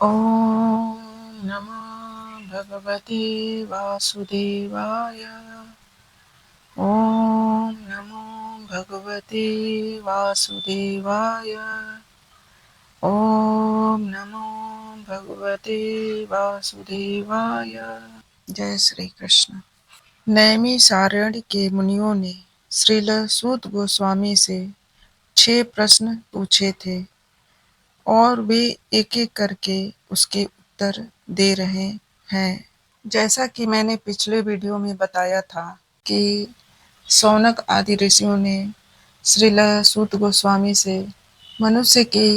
ॐ नमो भगवते वासुदेवाय। ॐ नमो भगवते वासुदेवाय। ॐ नमो भगवते वासुदेवाय। जय श्री कृष्ण। नैमी सारण्य के मुनियों ने श्रील सूत गोस्वामी से 6 प्रश्न पूछे थे और वे एक एक करके उसके उत्तर दे रहे हैं। जैसा कि मैंने पिछले वीडियो में बताया था कि शौनक आदि ऋषियों ने श्रील सूत गोस्वामी से मनुष्य के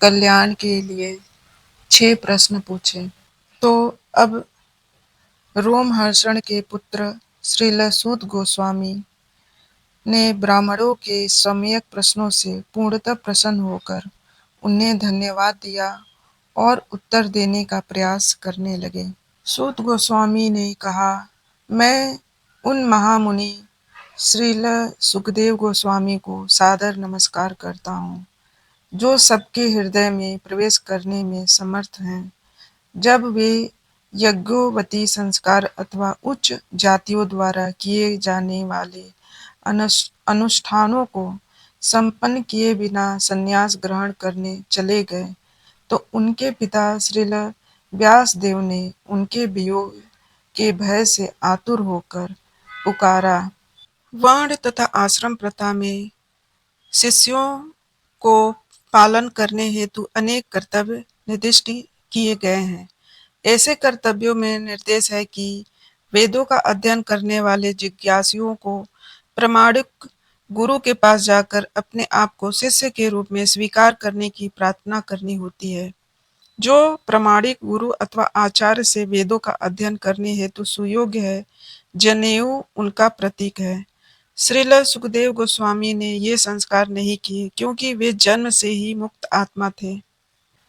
कल्याण के लिए 6 प्रश्न पूछे। तो अब रोमहर्षण के पुत्र श्रील सूत गोस्वामी ने ब्राह्मणों के सम्यक प्रश्नों से पूर्णतः प्रसन्न होकर उन्हें धन्यवाद दिया और उत्तर देने का प्रयास करने लगे। सूत गोस्वामी ने कहा, मैं उन महामुनि श्रील सुखदेव गोस्वामी को सादर नमस्कार करता हूँ, जो सबके हृदय में प्रवेश करने में समर्थ हैं। जब वे यज्ञोवती संस्कार अथवा उच्च जातियों द्वारा किए जाने वाले अनुष्ठानों को संपन्न किए बिना संन्यास ग्रहण करने चले गए, तो उनके पिता श्रील व्यासदेव ने उनके वियोग के भय से आतुर होकर पुकारा। वर्ण तथा आश्रम प्रथा में शिष्यों को पालन करने हेतु अनेक कर्तव्य निर्दिष्ट किए गए हैं। ऐसे कर्तव्यों में निर्देश है कि वेदों का अध्ययन करने वाले जिज्ञासुओं को प्रामाणिक गुरु के पास जाकर अपने आप को शिष्य के रूप में स्वीकार करने की प्रार्थना करनी होती है। जो प्रामाणिक गुरु अथवा आचार्य से वेदों का अध्ययन करने हेतु सुयोग्य है, जनेऊ उनका प्रतीक है। श्रील सुखदेव गोस्वामी ने ये संस्कार नहीं किए क्योंकि वे जन्म से ही मुक्त आत्मा थे।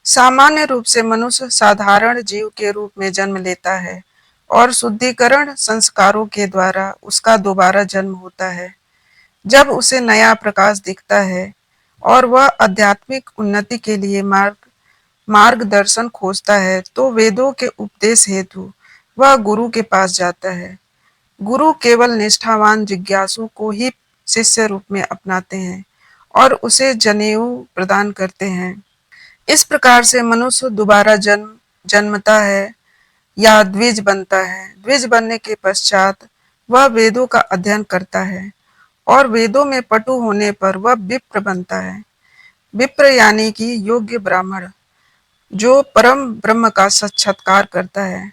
सामान्य रूप से मनुष्य साधारण जीव के रूप में जन्म लेता है और शुद्धिकरण संस्कारों के द्वारा उसका दोबारा जन्म होता है। जब उसे नया प्रकाश दिखता है और वह आध्यात्मिक उन्नति के लिए मार्गदर्शन खोजता है, तो वेदों के उपदेश हेतु वह गुरु के पास जाता है। गुरु केवल निष्ठावान जिज्ञासु को ही शिष्य रूप में अपनाते हैं और उसे जनेऊ प्रदान करते हैं। इस प्रकार से मनुष्य दोबारा जन्मता है या द्विज बनता है। द्विज बनने के पश्चात वह वेदों का अध्ययन करता है और वेदों में पटु होने पर वह विप्र बनता है। विप्र यानी कि योग्य ब्राह्मण, जो परम ब्रह्म का साक्षात्कार करता है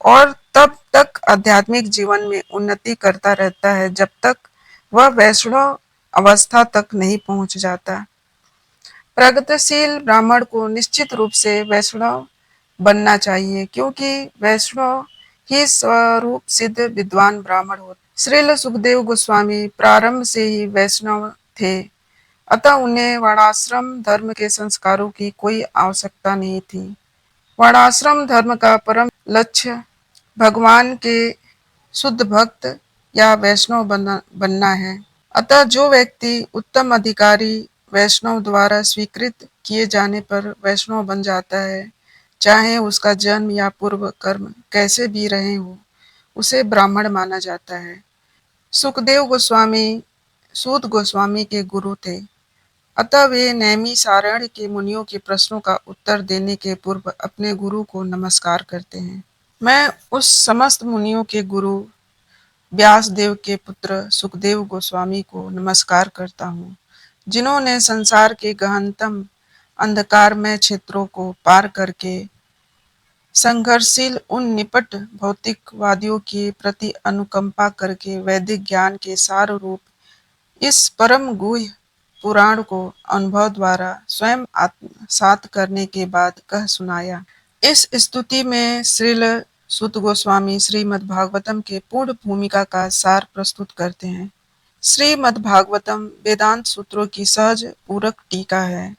और तब तक आध्यात्मिक जीवन में उन्नति करता रहता है जब तक वह वैष्णव अवस्था तक नहीं पहुंच जाता। प्रगतिशील ब्राह्मण को निश्चित रूप से वैष्णव बनना चाहिए, क्योंकि वैष्णव ही स्वरूप सिद्ध विद्वान ब्राह्मण होते। श्रील सुखदेव गोस्वामी प्रारंभ से ही वैष्णव थे, अतः उन्हें वर्णाश्रम धर्म के संस्कारों की कोई आवश्यकता नहीं थी। वर्णाश्रम धर्म का परम लक्ष्य भगवान के शुद्ध भक्त या वैष्णव बनना है। अतः जो व्यक्ति उत्तम अधिकारी वैष्णव द्वारा स्वीकृत किए जाने पर वैष्णव बन जाता है, चाहे उसका जन्म या पूर्व कर्म कैसे भी रहे हो, उसे ब्राह्मण माना जाता है। सुखदेव गोस्वामी सूत गोस्वामी के गुरु थे, अतः वे नैमी सारण्य के मुनियों के प्रश्नों का उत्तर देने के पूर्व अपने गुरु को नमस्कार करते हैं। मैं उस समस्त मुनियों के गुरु व्यासदेव के पुत्र सुखदेव गोस्वामी को नमस्कार करता हूँ, जिन्होंने संसार के गहनतम अंधकारमय क्षेत्रों को पार करके संघर्षशील उन निपट भौतिकवादियों के प्रति अनुकंपा करके वैदिक ज्ञान के सार रूप इस परम गुह्य पुराण को अनुभव द्वारा स्वयं आत्मसात करने के बाद कह सुनाया। इस स्तुति में श्रील सूत गोस्वामी श्रीमद् भागवतम के पूर्ण भूमिका का सार प्रस्तुत करते हैं। श्रीमद् भागवतम वेदांत सूत्रों की सहज पूरक टीका है।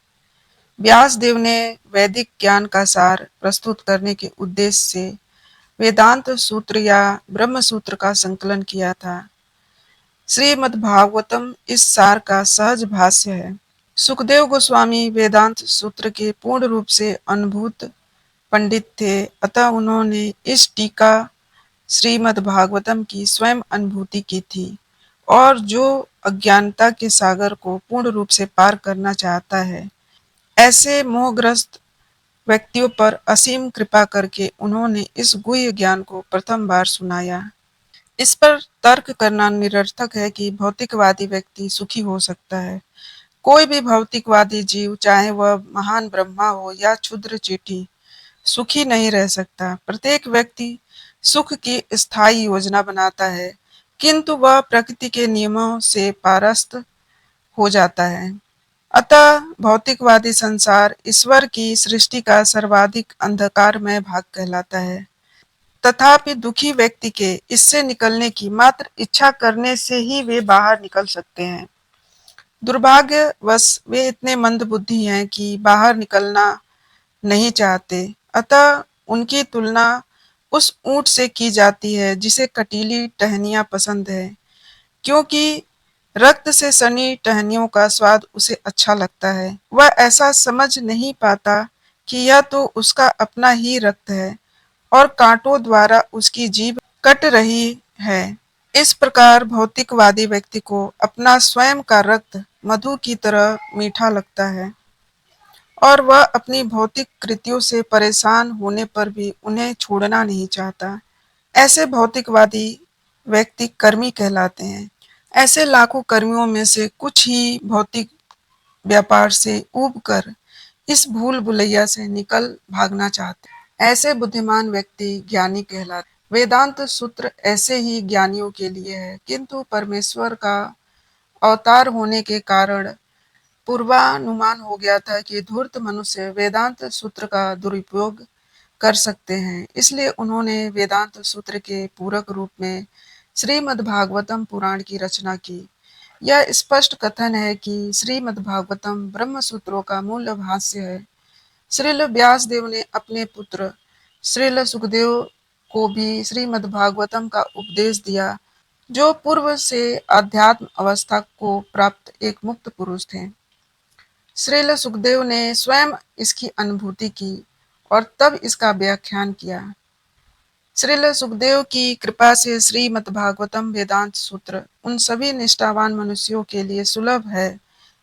व्यासदेव ने वैदिक ज्ञान का सार प्रस्तुत करने के उद्देश्य से वेदांत सूत्र या ब्रह्म सूत्र का संकलन किया था। श्रीमद् भागवतम इस सार का सहज भाष्य है। सुखदेव गोस्वामी वेदांत सूत्र के पूर्ण रूप से अनुभूत पंडित थे, अतः उन्होंने इस टीका श्रीमद् भागवतम की स्वयं अनुभूति की थी। और जो अज्ञानता के सागर को पूर्ण रूप से पार करना चाहता है, ऐसे मोहग्रस्त व्यक्तियों पर असीम कृपा करके उन्होंने इस गुह्य ज्ञान को प्रथम बार सुनाया। इस पर तर्क करना निरर्थक है कि भौतिकवादी व्यक्ति सुखी हो सकता है। कोई भी भौतिकवादी जीव, चाहे वह महान ब्रह्मा हो या क्षुद्र चींटी, सुखी नहीं रह सकता। प्रत्येक व्यक्ति सुख की स्थायी योजना बनाता है, किंतु वह प्रकृति के नियमों से परास्त हो जाता है। अतः भौतिकवादी संसार ईश्वर की सृष्टि का सर्वाधिक अंधकारमय भाग कहलाता है। तथापि दुखी व्यक्ति के इससे निकलने की मात्र इच्छा करने से ही वे बाहर निकल सकते हैं। दुर्भाग्यवश वे इतने मंदबुद्धि हैं कि बाहर निकलना नहीं चाहते। अतः उनकी तुलना उस ऊंट से की जाती है जिसे कटीली टहनियाँ पसंद है, क्योंकि रक्त से सनी टहनियों का स्वाद उसे अच्छा लगता है। वह ऐसा समझ नहीं पाता कि यह तो उसका अपना ही रक्त है और कांटों द्वारा उसकी जीभ कट रही है। इस प्रकार भौतिकवादी व्यक्ति को अपना स्वयं का रक्त मधु की तरह मीठा लगता है और वह अपनी भौतिक कृतियों से परेशान होने पर भी उन्हें छोड़ना नहीं चाहता। ऐसे भौतिकवादी व्यक्ति कर्मी कहलाते हैं। ऐसे लाखों कर्मियों में से कुछ ही भौतिक व्यापार से ऊब कर इस भूल भुलैया से निकल भागना चाहते हैं। ऐसे बुद्धिमान व्यक्ति ज्ञानी कहलाते हैं। वेदांत सूत्र ऐसे ही ज्ञानियों के लिए है, किंतु परमेश्वर का अवतार होने के कारण पूर्वानुमान हो गया था कि धूर्त मनुष्य वेदांत सूत्र का दुरुपयोग कर सकते हैं। इसलिए उन्होंने वेदांत सूत्र के पूरक रूप में श्रीमद्भागवतम पुराण की रचना की। यह स्पष्ट कथन है कि श्रीमद्भागवतम ब्रह्म सूत्रों का मूल भाष्य है। श्रील व्यासदेव ने अपने पुत्र श्रील सुखदेव को भी श्रीमद्भागवतम का उपदेश दिया, जो पूर्व से अध्यात्म अवस्था को प्राप्त एक मुक्त पुरुष थे। श्रील सुखदेव ने स्वयं इसकी अनुभूति की और तब इसका व्याख्यान किया। श्रील सुखदेव की कृपा से श्रीमद्भागवतम वेदांत सूत्र उन सभी निष्ठावान मनुष्यों के लिए सुलभ है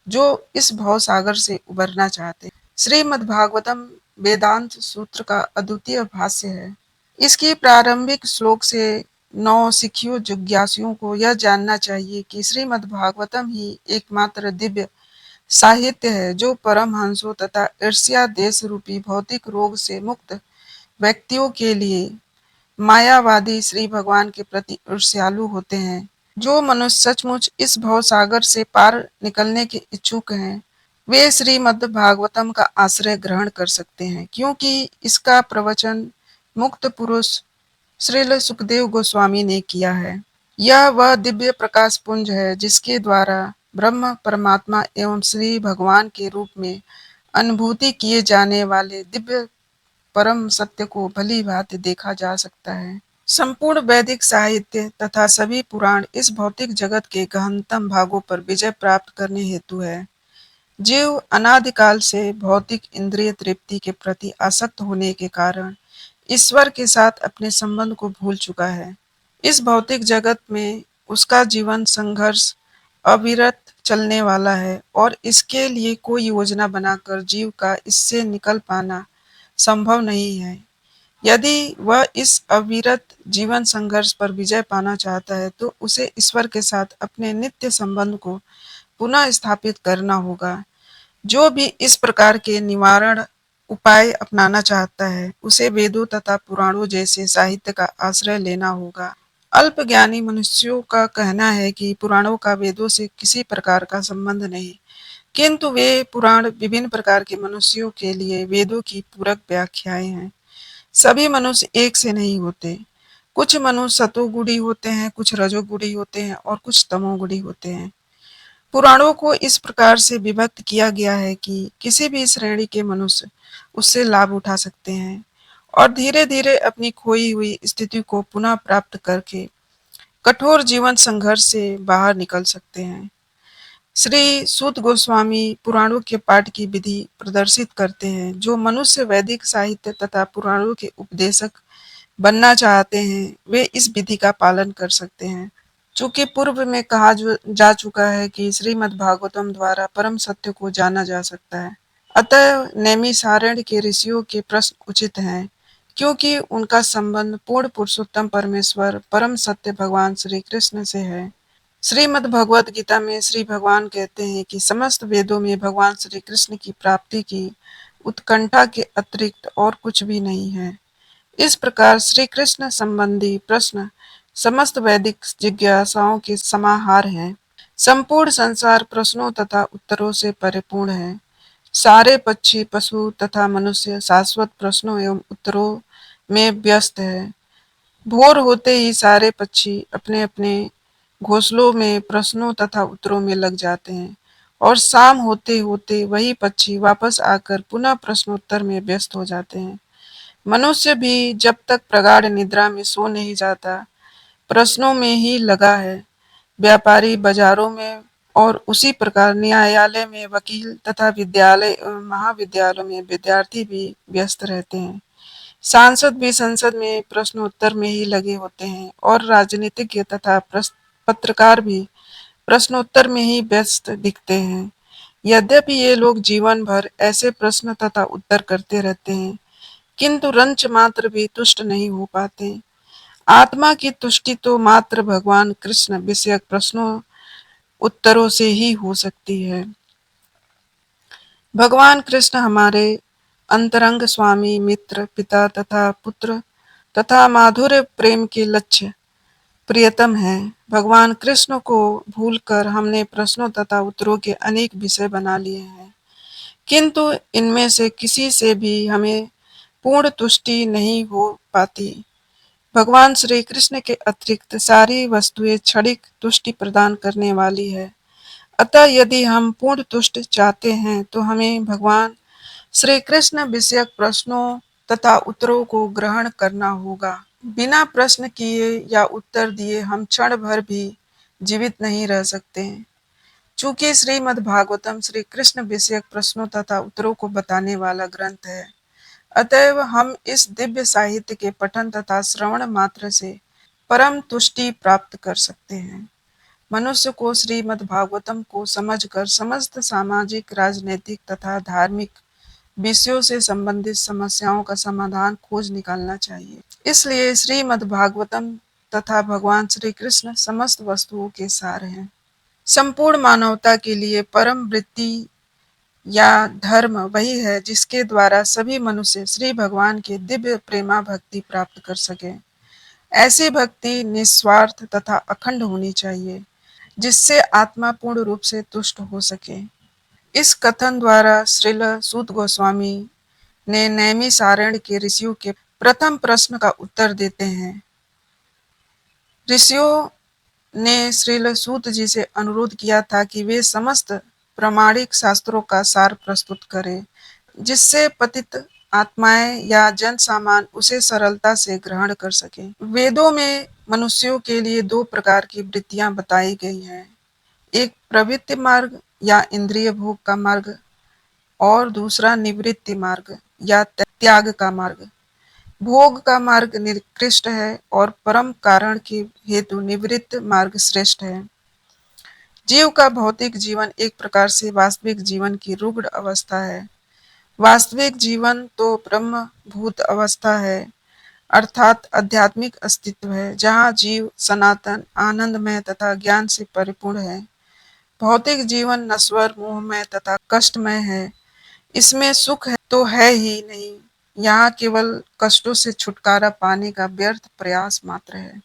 जो इस भव सागर से उबरना चाहते हैं। श्रीमद्भागवतम वेदांत सूत्र का अद्वितीय भाष्य है। इसकी प्रारंभिक श्लोक से नौसिखियों जिज्ञासुओं को यह जानना चाहिए कि श्रीमद्भागवतम ही एकमात्र दिव्य साहित्य है जो परमहंसों तथा ईर्ष्या देश रूपी भौतिक रोग से मुक्त व्यक्तियों के लिए मायावादी श्री भगवान के प्रति ईर्ष्यालु होते हैं। जो मनुष्य सचमुच इस भव सागर से पार निकलने के इच्छुक हैं, वे श्रीमद् भागवतम का आश्रय ग्रहण कर सकते हैं, क्योंकि इसका प्रवचन मुक्त पुरुष श्रील सुखदेव गोस्वामी ने किया है। यह वह दिव्य प्रकाश पुंज है जिसके द्वारा ब्रह्म परमात्मा एवं श्री भगवान के रूप में अनुभूति किए जाने वाले दिव्य परम सत्य को भली भांति देखा जा सकता है। संपूर्ण वैदिक साहित्य तथा सभी पुराण इस भौतिक जगत के गहनतम भागों पर विजय प्राप्त करने हेतु है। जीव अनादिकाल से भौतिक इंद्रिय तृप्ति के प्रति आसक्त होने के कारण ईश्वर के साथ अपने संबंध को भूल चुका है। इस भौतिक जगत में उसका जीवन संघर्ष अविरत चलने वाला है और इसके लिए कोई योजना बनाकर जीव का इससे निकल पाना संभव नहीं है। यदि वह इस अविरत जीवन संघर्ष पर विजय पाना चाहता है तो उसे ईश्वर के साथ अपने नित्य संबंध को पुनः स्थापित करना होगा। जो भी इस प्रकार के निवारण उपाय अपनाना चाहता है, उसे वेदों तथा पुराणों जैसे साहित्य का आश्रय लेना होगा। अल्पज्ञानी मनुष्यों का कहना है कि पुराणों का वेदों से किसी प्रकार का संबंध नहीं, किंतु वे पुराण विभिन्न प्रकार के मनुष्यों के लिए वेदों की पूरक व्याख्याएं हैं। सभी मनुष्य एक से नहीं होते। कुछ मनुष्य सतोगुणी होते हैं, कुछ रजोगुणी होते हैं और कुछ तमोगुणी होते हैं। पुराणों को इस प्रकार से विभक्त किया गया है कि किसी भी श्रेणी के मनुष्य उससे लाभ उठा सकते हैं और धीरे धीरे अपनी खोई हुई स्थिति को पुनः प्राप्त करके कठोर जीवन संघर्ष से बाहर निकल सकते हैं। श्री सूत गोस्वामी पुराणों के पाठ की विधि प्रदर्शित करते हैं। जो मनुष्य वैदिक साहित्य तथा पुराणों के उपदेशक बनना चाहते हैं, वे इस विधि का पालन कर सकते हैं। चूंकि पूर्व में कहा जा चुका है कि श्रीमद् भागवतम द्वारा परम सत्य को जाना जा सकता है, अतः नैमिषारण्य के ऋषियों के प्रश्न उचित हैं, क्योंकि उनका संबंध पूर्ण पुरुषोत्तम परमेश्वर परम सत्य भगवान श्री कृष्ण से है। श्रीमद् भगवत गीता में श्री भगवान कहते हैं कि समस्त वेदों में भगवान श्री कृष्ण की प्राप्ति की उत्कंठा के अतिरिक्त और कुछ भी नहीं है। इस प्रकार श्री कृष्ण संबंधी प्रश्न समस्त वैदिक जिज्ञासाओं के समाहार हैं। संपूर्ण संसार प्रश्नों तथा उत्तरों से परिपूर्ण है। सारे पक्षी, पशु तथा मनुष्य शाश्वत प्रश्नों एवं उत्तरों में व्यस्त है। भोर होते ही सारे पक्षी अपने अपने घोंसलों में प्रश्नों तथा उत्तरों में लग जाते हैं और शाम होते होते वही पक्षी वापस आकर पुनः प्रश्नोत्तर में व्यस्त हो जाते हैं। मनुष्य भी जब तक प्रगाढ़ निद्रा में सो नहीं जाता, प्रश्नों में ही लगा है। व्यापारी बाजारों में और उसी प्रकार न्यायालय में वकील तथा विद्यालय एवं महाविद्यालयों में विद्यार्थी भी व्यस्त रहते हैं। सांसद भी संसद में प्रश्नोत्तर में ही लगे होते हैं और राजनीतिज्ञ तथा पत्रकार भी प्रश्नोत्तर में ही व्यस्त दिखते हैं। यद्यपि ये लोग जीवन भर ऐसे प्रश्न तथा उत्तर करते रहते हैं, किंतु रंच मात्र भी तुष्ट नहीं हो पाते। आत्मा की तुष्टि तो मात्र भगवान कृष्ण विषयक प्रश्नों उत्तरों से ही हो सकती है। भगवान कृष्ण हमारे अंतरंग स्वामी, मित्र, पिता तथा पुत्र तथा माधुर्य प्रेम के लक्ष्य प्रियतम है। भगवान कृष्ण को भूलकर हमने प्रश्नों तथा उत्तरों के अनेक विषय बना लिए हैं, किंतु इनमें से किसी से भी हमें पूर्ण तुष्टि नहीं हो पाती। भगवान श्री कृष्ण के अतिरिक्त सारी वस्तुएं क्षणिक तुष्टि प्रदान करने वाली है। अतः यदि हम पूर्ण तुष्ट चाहते हैं तो हमें भगवान श्री कृष्ण विषयक प्रश्नों तथा उत्तरों को ग्रहण करना होगा। बिना प्रश्न किए या उत्तर दिए हम क्षण भर भी जीवित नहीं रह सकते। चूंकि श्रीमद् भागवतम श्री कृष्ण विषयक प्रश्नों तथा उत्तरों को बताने वाला ग्रंथ है, अतएव हम इस दिव्य साहित्य के पठन तथा श्रवण मात्र से परम तुष्टि प्राप्त कर सकते हैं। मनुष्य को श्रीमद् भागवतम को समझकर समस्त सामाजिक, राजनैतिक तथा धार्मिक विषयों से संबंधित समस्याओं का समाधान खोज निकालना चाहिए। इसलिए श्रीमद् भागवतम तथा भगवान श्री कृष्ण समस्त वस्तुओं के सार हैं। संपूर्ण मानवता के लिए परम वृत्ति या धर्म वही है जिसके द्वारा सभी मनुष्य श्री भगवान के दिव्य प्रेमा भक्ति प्राप्त कर सके। ऐसी भक्ति निस्वार्थ तथा अखंड होनी चाहिए, जिससे आत्मा पूर्ण रूप से तुष्ट हो सके। इस कथन द्वारा श्रील सूत गोस्वामी ने नैमिषारण्य के ऋषियों के प्रथम प्रश्न का उत्तर देते हैं। ऋषियों ने श्रील सूत जी से अनुरोध किया था कि वे समस्त प्रामाणिक शास्त्रों का सार प्रस्तुत करें, जिससे पतित आत्माएं या जन सामान उसे सरलता से ग्रहण कर सके। वेदों में मनुष्यों के लिए दो प्रकार की वृत्तियां बताई गई हैं, एक प्रवृत्ति मार्ग या इंद्रिय भोग का मार्ग और दूसरा निवृत्ति मार्ग या त्याग का मार्ग। भोग का मार्ग निकृष्ट है और परम कारण के हेतु निवृत्त मार्ग श्रेष्ठ है। जीव का भौतिक जीवन एक प्रकार से वास्तविक जीवन की रुग्ण अवस्था है। वास्तविक जीवन तो ब्रह्म भूत अवस्था है, अर्थात आध्यात्मिक अस्तित्व है, जहाँ जीव सनातन, आनंदमय तथा ज्ञान से परिपूर्ण है। भौतिक जीवन नश्वर, मोहमय तथा कष्टमय है। इसमें सुख है तो है ही नहीं, यहाँ केवल कष्टों से छुटकारा पाने का व्यर्थ प्रयास मात्र है।